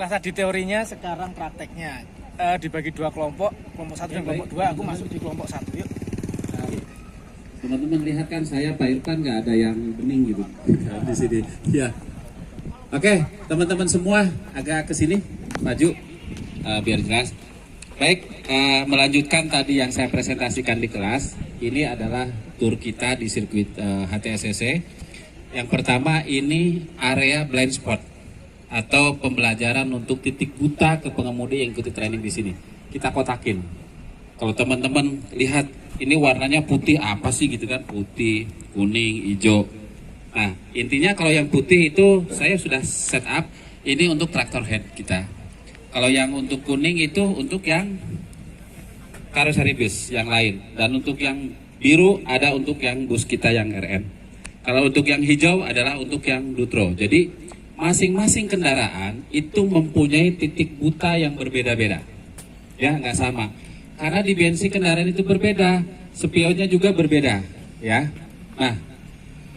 setelah tadi teorinya, sekarang prakteknya. Dibagi dua kelompok 1 dan kelompok 2, aku masuk di kelompok 1. Yuk. Teman-teman lihat kan saya Pak Irfan nggak ada yang bening gitu di sini. Ya. Oke, teman-teman semua agak ke sini, maju biar jelas. Baik, melanjutkan tadi yang saya presentasikan di kelas. Ini adalah tur kita di sirkuit HTSCC. Yang pertama ini area blind spot atau pembelajaran untuk titik buta ke pengemudi yang ikuti training di sini. Kita kotakin. Kalau teman-teman lihat ini warnanya putih apa sih gitu kan? Putih, kuning, hijau. Nah, intinya kalau yang putih itu saya sudah set up ini untuk traktor head kita. Kalau yang untuk kuning itu untuk yang karoseri bus yang lain, dan untuk yang biru ada untuk yang bus kita yang RM. Kalau untuk yang hijau adalah untuk yang Dutro. Jadi masing-masing kendaraan itu mempunyai titik buta yang berbeda-beda, ya nggak sama. Karena dimensi kendaraan itu berbeda, spionnya juga berbeda, ya. Nah,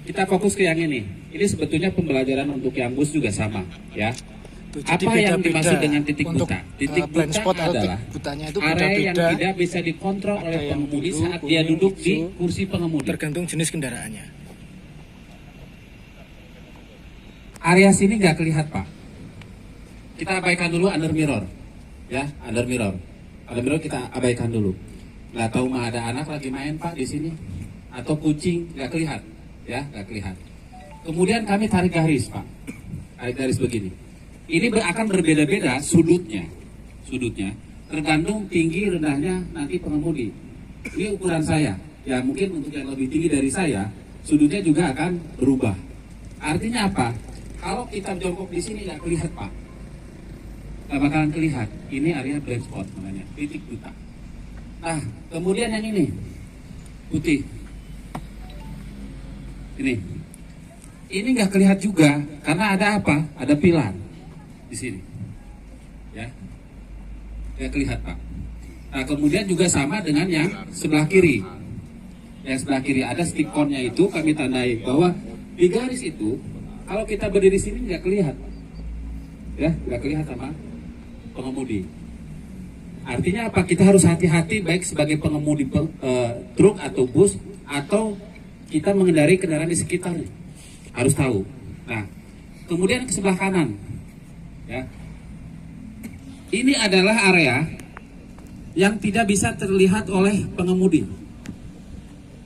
kita fokus ke yang ini. Ini sebetulnya pembelajaran untuk yang bus juga sama, ya. Jadi Apa yang dimaksud dengan titik untuk, buta? Titik blind buta spot adalah itu area yang beda-beda. tidak bisa dikontrol oleh Ada yang pengemudi biru, saat dia kuning, duduk di hijau, kursi pengemudi. Tergantung jenis kendaraannya. Area sini nggak kelihatan Pak. Kita abaikan dulu under mirror, ya under mirror. Under mirror kita abaikan dulu. Nggak tahu mah ada anak lagi main Pak di sini, atau kucing nggak kelihatan, ya nggak kelihatan. Kemudian kami tarik garis Pak, tarik garis begini. Ini akan berbeda-beda sudutnya, tergantung tinggi rendahnya nanti pengemudi. Ini ukuran saya, ya mungkin untuk yang lebih tinggi dari saya, sudutnya juga akan berubah. Artinya apa? Kalau kita jongkok di sini nggak kelihatan Pak, nggak bakalan kelihatan. Ini area blind spot namanya, titik buta. Nah, kemudian yang ini putih, ini nggak kelihatan juga karena ada apa? Ada pilar di sini, ya, nggak kelihatan Pak. Nah, kemudian juga sama dengan yang sebelah kiri. Yang sebelah kiri ada stikonnya itu kami tandai bahwa di garis itu. Kalau kita berdiri di sini nggak kelihatan, ya nggak kelihatan sama pengemudi. Artinya apa? Kita harus hati-hati baik sebagai pengemudi truk atau bus atau kita mengendari kendaraan di sekitarnya. Harus tahu. Nah, kemudian ke sebelah kanan, ya. Ini adalah area yang tidak bisa terlihat oleh pengemudi.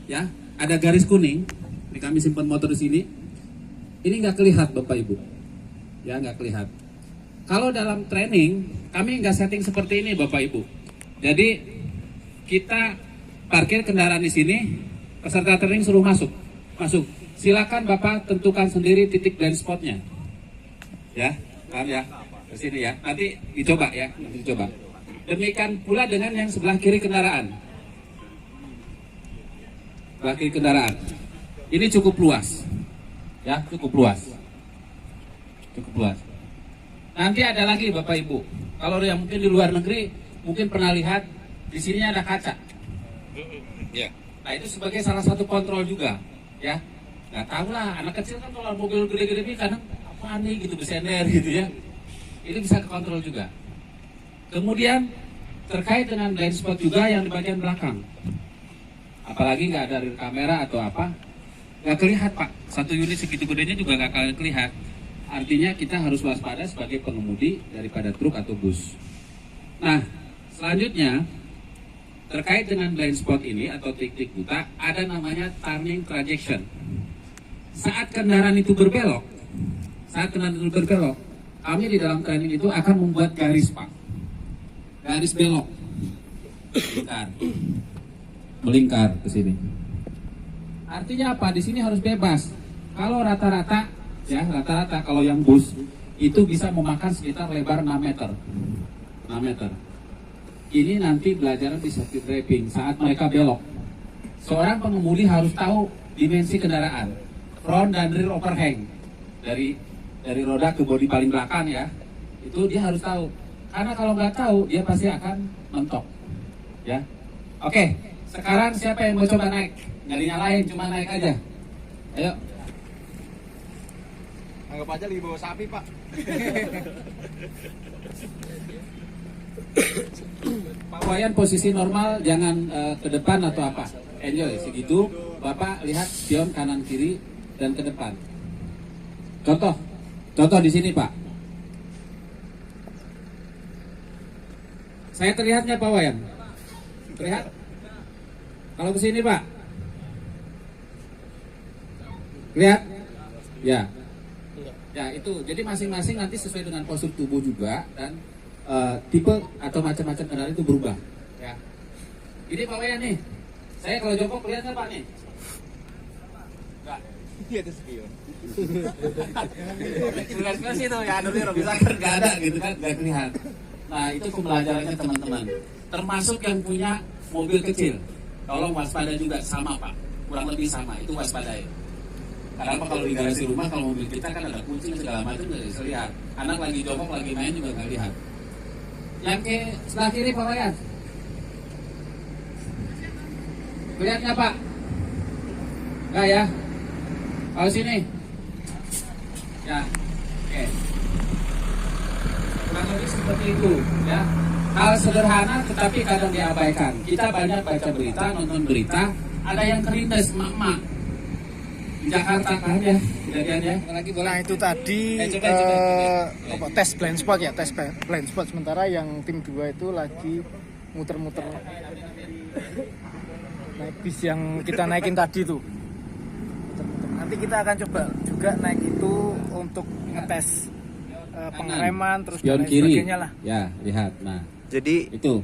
Ya, ada garis kuning. Ini kami simpan motor di sini. Ini nggak kelihatan Bapak Ibu, ya nggak kelihatan. Kalau dalam training kami nggak setting seperti ini Bapak Ibu. Jadi kita parkir kendaraan di sini, peserta training suruh masuk. Silakan Bapak tentukan sendiri titik blind spotnya, ya, paham ya? Ke sini ya. Nanti dicoba ya, nanti dicoba. Demikian pula dengan yang sebelah kiri kendaraan. Sebelah kiri kendaraan. Ini cukup luas. Ya, cukup luas. Nanti ada lagi Bapak Ibu. Kalau yang mungkin di luar negeri mungkin pernah lihat di sini ada kaca. Ya. Nah, itu sebagai salah satu kontrol juga, ya. Nggak tahu lah, anak kecil kan kalau mobil gede-gede ini kadang apa nih gitu besender gitu ya. Ini bisa kekontrol juga. Kemudian terkait dengan blind spot juga yang di bagian belakang. Apalagi nggak ada rear kamera atau apa. Nggak kelihatan Pak, satu unit segitu gedenya juga nggak akan kelihatan. Artinya kita harus waspada sebagai pengemudi daripada truk atau bus. Nah, selanjutnya terkait dengan blind spot ini atau titik buta, ada namanya turning trajection. Saat kendaraan itu berbelok, kami di dalam training itu akan membuat garis Pak, garis belok, melingkar ke sini. Artinya apa? Di sini harus bebas. Kalau rata-rata kalau yang bus itu bisa memakan sekitar lebar 6 meter. Ini nanti belajar di safety driving saat mereka belok. Seorang pengemudi harus tahu dimensi kendaraan, front dan rear overhang. Dari roda ke bodi paling belakang ya. Itu dia harus tahu. Karena kalau nggak tahu, dia pasti akan mentok. Ya. Oke, sekarang siapa yang mau coba naik? Nggak dinyalain, cuma naik aja. Ayo. Anggap aja lagi bawa sapi Pak. Pak Wayan posisi normal, jangan ke depan atau apa. Enjoy, segitu. Bapak lihat spion kanan kiri dan ke depan. Contoh di sini Pak. Saya terlihatnya Pak Wayan? Terlihat? Kalau ke sini Pak? Lihat? Ya. Ya itu, jadi masing-masing nanti sesuai dengan postur tubuh juga dan tipe atau macam-macam kendaraan itu berubah. Ya. Ini Pak Wayan nih. Saya kalau jongkok kelihatan Pak nih. Enggak. Iya itu spion. Bukan itu ya, aduh bisa nggak ada gitu kan, nggak kelihatan. Nah itu pembelajarannya teman-teman. Termasuk yang punya mobil kecil. Tolong waspada juga, sama Pak. Kurang lebih sama, itu waspadai. Karena kalau di garasi rumah, kalau mobil kita kan ada kunci segala macam nggak bisa lihat. Anak lagi jongkok, lagi main juga nggak lihat. Yang ke sebelah kiri Pak Wayan. Lihatnya Pak? Enggak ya? Kalau sini? Ya, oke. Kurang lebih seperti itu, ya. Hal sederhana tetapi kadang diabaikan. Kita banyak baca berita, nonton berita, ada yang kerindes, emak-emak. Di Jakarta kan ya, kejadiannya. Nah itu tadi Coba. tes blind spot ya, tes blind spot. Sementara yang tim 2 itu lagi muter-muter naik bis yang kita naikin tadi tuh. Nanti kita akan coba juga naik itu untuk ngetes pengereman terus spion dan lain kiri. sebagainya lah. Ya, lihat. Nah, Jadi itu.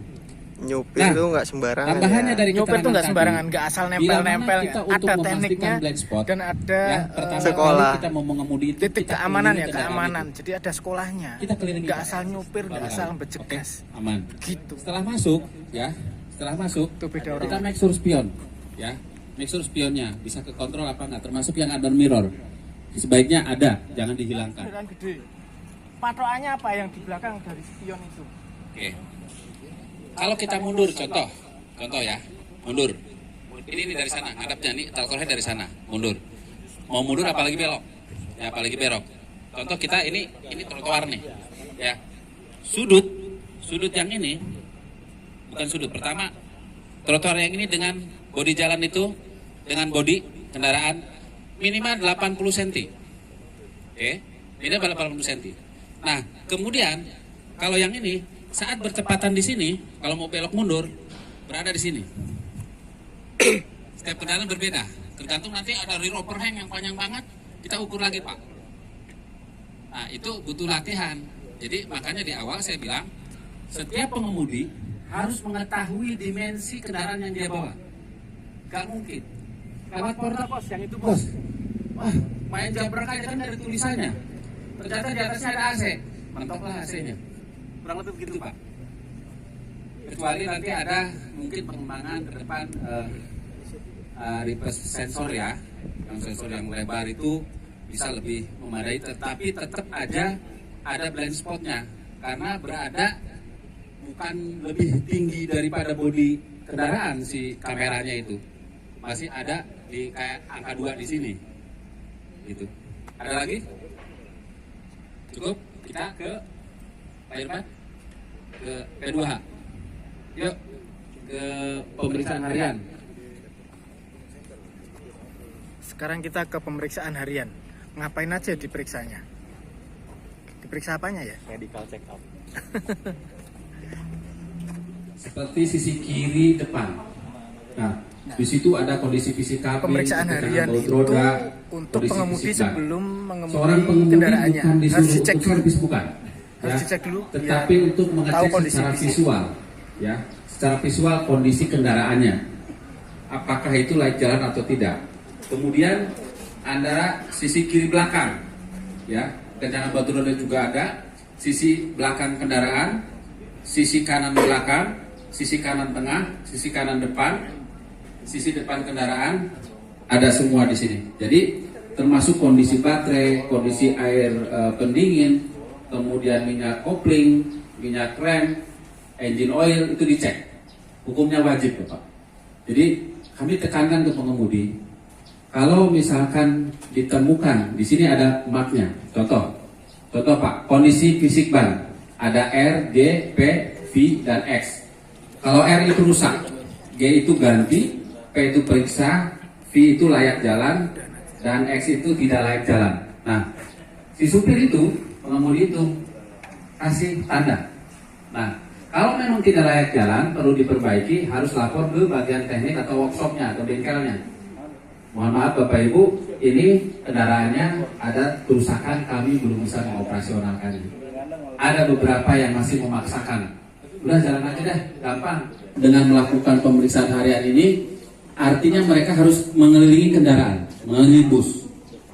nyupir Nah, itu nggak sembarangan. Tambahannya Ya. dari Nyupir tuh keterangan nggak tadi, sembarangan, nggak asal bila nempel-nempel. mana kita untuk Ada memastikan tekniknya blind spot, dan ada ya, pertama sekolah. kali kita mau mengemudi itu titik kita keamanan ya, kelilingi kendaraan keamanan. itu. Jadi ada sekolahnya. Kita kelilingi, Nggak Pak. asal nyupir, nggak Bawah asal jalan. bercegas. Oke, aman. Gitu. Setelah masuk, ya, setelah masuk, Itu beda orang. kita make sure spion, ya, make sure spionnya bisa ke kontrol apa nggak, termasuk yang ada mirror. Sebaiknya ada, jangan dihilangkan. Kendaraan gede. Patokannya apa yang di belakang dari spion itu? Oke. Kalau kita mundur, contoh ya, mundur. Ini dari sana, ngadapnya nih, alkoholnya dari sana, mundur. Mau mundur apalagi belok, ya apalagi belok. Contoh kita ini trotoar nih, ya. Sudut yang ini, bukan sudut. Pertama, trotoar yang ini dengan bodi jalan itu, dengan bodi kendaraan minimal 80 cm. Oke, minimal 80 cm. Nah, kemudian kalau yang ini saat bertepatan di sini, kalau mau belok mundur, berada di sini. Setiap kendaraan berbeda, tergantung nanti ada rear overhang yang panjang banget, kita ukur lagi Pak. Nah itu butuh latihan. Jadi makanya di awal saya bilang, setiap pengemudi harus mengetahui dimensi kendaraan yang dia bawa. Gak mungkin. Lewat portal pos yang itu bos. Wah, main jabrak aja kan dari tulisannya. Ternyata di atasnya ada AC, mentoklah AC-nya. Kurang lebih begitu Pak. Kecuali nanti ada mungkin pengembangan ke depan reverse sensor ya, yang sensor yang lebar itu bisa lebih memadai, tetapi tetap aja ada blind spotnya karena berada bukan lebih tinggi daripada bodi kendaraan si kameranya itu, masih ada di kayak angka 2 di sini, gitu. Ada lagi? Cukup? Kita ke Pak Irfan, ke P2H. Yuk ke pemeriksaan harian. Sekarang kita ke pemeriksaan harian. Ngapain aja diperiksanya? Diperiksa apanya ya? Medical check up. Seperti sisi kiri depan. Nah, di situ ada kondisi fisik kabin, Pemeriksaan harian baut itu roda, untuk kondisi pengemudi fisik ban. sebelum Seorang mengemudi pengemudi kendaraannya. bukan Harus disuruh dicek untuk dulu. servis, bukan. Harus dicek dulu, Tetapi biar untuk tahu mengecek kondisi secara fisik. visual, ya, secara visual kondisi kendaraannya, apakah itu layak jalan atau tidak. Kemudian antara sisi kiri belakang, ya, kencangan batu roda juga ada, sisi belakang kendaraan, sisi kanan belakang, sisi kanan tengah, sisi kanan depan, sisi depan kendaraan, ada semua di sini. Jadi termasuk kondisi baterai, kondisi air pendingin, kemudian minyak kopling, minyak rem, engine oil itu dicek. Hukumnya wajib, Bapak. Jadi kami tekankan ke pengemudi, kalau misalkan ditemukan di sini ada marknya, contoh Contoh Pak, kondisi fisik ban. Ada R, G, P, V, dan X. Kalau R itu rusak, G itu ganti, P itu periksa, V itu layak jalan, dan X itu tidak layak jalan. Nah, si supir itu, pengemudi itu, kasih tanda. Nah, kalau memang tidak layak jalan, perlu diperbaiki, harus lapor ke bagian teknik atau workshopnya atau bengkelnya. Mohon maaf Bapak Ibu, ini kendaraannya ada kerusakan, kami belum bisa mengoperasionalkan. Ada beberapa yang masih memaksakan. Udah jalan aja deh, gampang. Dengan melakukan pemeriksaan harian ini, artinya mereka harus mengelilingi kendaraan, mengelilingi bus,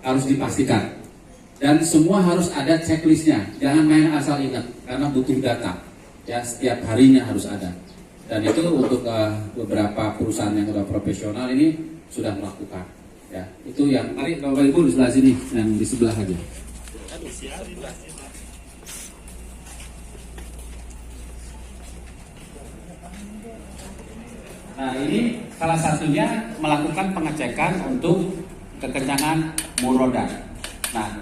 harus dipastikan. Dan semua harus ada checklistnya. Jangan main asal ingat, karena butuh data. Ya, setiap harinya harus ada. Dan itu untuk beberapa perusahaan yang sudah profesional ini sudah melakukan. Ya, itu yang mari Bapak Ibu di sebelah sini, yang di sebelah aja. Nah, ini salah satunya melakukan pengecekan untuk kekencangan mur roda. Nah,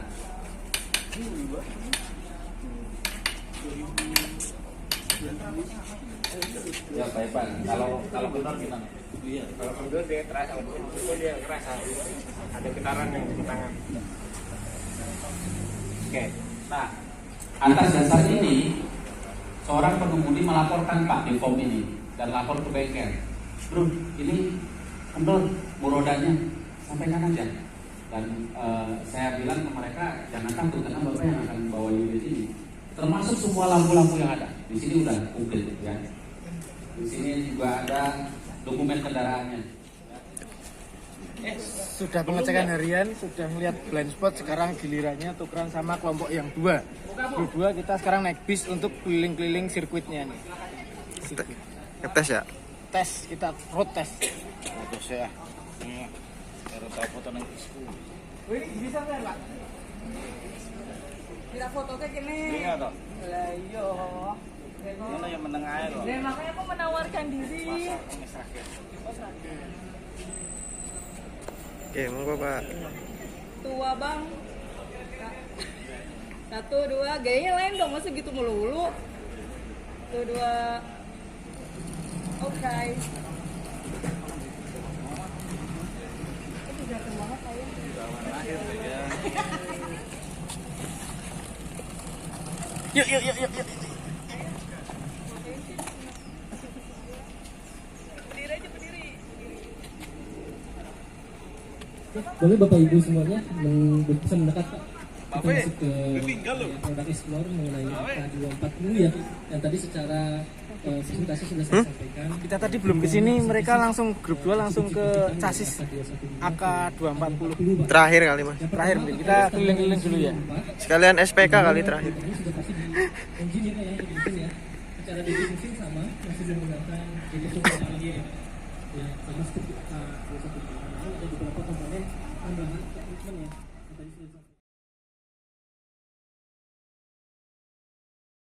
ya baik Pak. Kalau benar gimana? Iya. Kalau kendor dia terasa, dia kerasa ada getaran yang di tangan. Oke. Nah, atas dasar ini seorang pengemudi melaporkan Pak di form ini dan lapor ke bengkel. Bro, ini kendor rodanya, sampaikan aja. Dan saya bilang ke mereka jangan takut karena bapak yang akan bawa unit ini. Termasuk semua lampu-lampu yang ada. Di sini udah komplit ya. Di sini juga ada dokumen kendaraannya. Sudah pengecekan harian, sudah melihat blind spot, sekarang gilirannya tukeran sama kelompok yang dua. Berdua kita sekarang naik bis untuk keliling-keliling sirkuitnya nih. Ngetes ya? Tes, kita road test. Terus ya. Harus tahu foto nang bisku. Wih, bisa kan, Pak? Kita foto kayak gini. Iya, toh. Lah iya. Ini yang menengah loh. Nah, makanya aku menawarkan diri. Oke, monggo Pak. Tua bang. 1, 2, gayanya lain dong, masa gitu melulu. 1, 2. Oke. Yuk. Boleh Bapak Ibu semuanya bisa mendekat Pak. Kita masuk ke produk explore mengenai AK240 ya, yang tadi secara presentasi sudah saya sampaikan. Kita tadi belum ke sini, mereka langsung grup 2 langsung ke chassis AK240. Terakhir kali Mas. Terakhir mungkin kita keliling-keliling dulu ya. Sekalian SPK kali terakhir. Ini sudah pasti di engine ya, yang mesin ya. Secara mesin sama, masih menggunakan jenis ya, sama seperti AK240. Ada beberapa komponen tambahan treatment ya. Tadi sudah